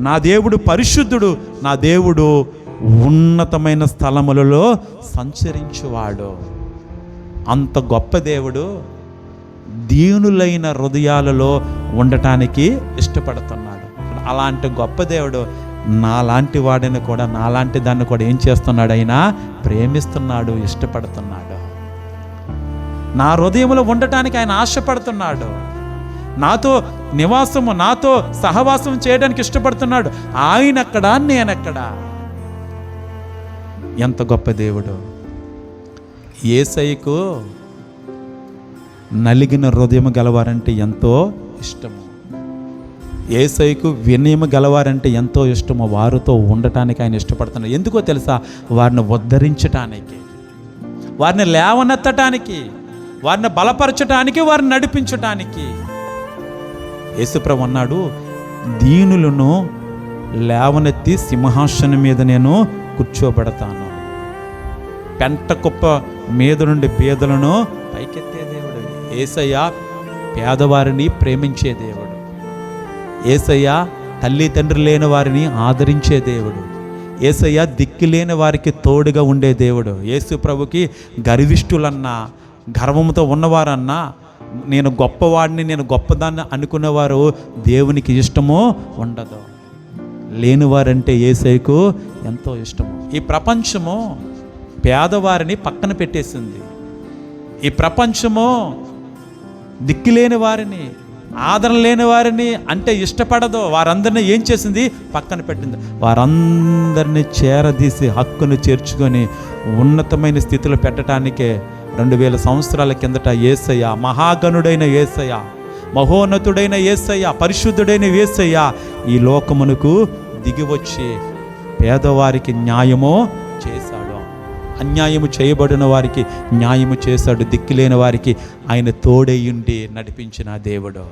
నా దేవుడు పరిశుద్ధుడు, నా దేవుడు ఉన్నతమైన స్థలములలో సంచరించువాడు. అంత గొప్ప దేవుడు దీనులైన హృదయాలలో ఉండటానికి ఇష్టపడుతున్నాడు. అలాంటి గొప్ప దేవుడు నాలాంటి వాడిని కూడా, నాలాంటి దాన్ని కూడా ఏం చేస్తున్నాడు? ఆయన ప్రేమిస్తున్నాడు, ఇష్టపడుతున్నాడు. నా హృదయంలో ఉండటానికి ఆయన ఆశపడుతున్నాడు. నాతో నివాసము, నాతో సహవాసం చేయడానికి ఇష్టపడుతున్నాడు. ఆయనెక్కడా, నేనెక్కడా? ఎంత గొప్ప దేవుడు! యేసయ్యకు నలిగిన హృదయం గలవారంటే ఎంతో ఇష్టము. యేసయ్యకు వినయము గలవారంటే ఎంతో ఇష్టము. వారితో ఉండటానికి ఆయన ఇష్టపడుతున్నాడు. ఎందుకో తెలుసా? వారిని ఉద్ధరించటానికి, వారిని లేవనెత్తటానికి, వారిని బలపరచటానికి, వారిని నడిపించటానికి. యేసుప్రభు అన్నాడు, దీనులను లేవనెత్తి సింహాసనం మీద నేను కూర్చోబెడతాను. పెంట కుప్ప మీద నుండి పేదలను పైకెత్తే దేవుడు. యేసయ్య పేదవారిని ప్రేమించే దేవుడు. యేసయ్య తల్లి తండ్రి లేని వారిని ఆదరించే దేవుడు. యేసయ్య దిక్కు లేని వారికి తోడుగా ఉండే దేవుడు. యేసు ప్రభుకి గర్విష్ఠులన్నా, గర్వంతో ఉన్నవారన్నా, నేను గొప్పవాడిని, నేను గొప్పదాన్ని అనుకునేవారు దేవునికి ఇష్టమో ఉండదు. లేనివారంటే యేసయ్యకు ఎంతో ఇష్టము. ఈ ప్రపంచము పేదవారిని పక్కన పెట్టేసింది. ఈ ప్రపంచము దిక్కులేని వారిని, ఆదరణ లేని వారిని అంటే ఇష్టపడదు. వారందరినీ ఏం చేసింది? పక్కన పెట్టింది. వారందరినీ చేరదీసి హక్కును చేర్చుకొని ఉన్నతమైన స్థితిలో పెట్టడానికే 2000 సంవత్సరాల కిందట యేసయ్య, మహాగణుడైన యేసయ్య, మహోన్నతుడైన యేసయ్య, పరిశుద్ధుడైన యేసయ్య ఈ లోకమునకు దిగివచ్చి పేదవారికి న్యాయము చేశాడు. అన్యాయము చేయబడిన వారికి న్యాయము చేశాడు. దిక్కులేని వారికి ఆయన తోడయ్యుండి నడిపించిన దేవుడు.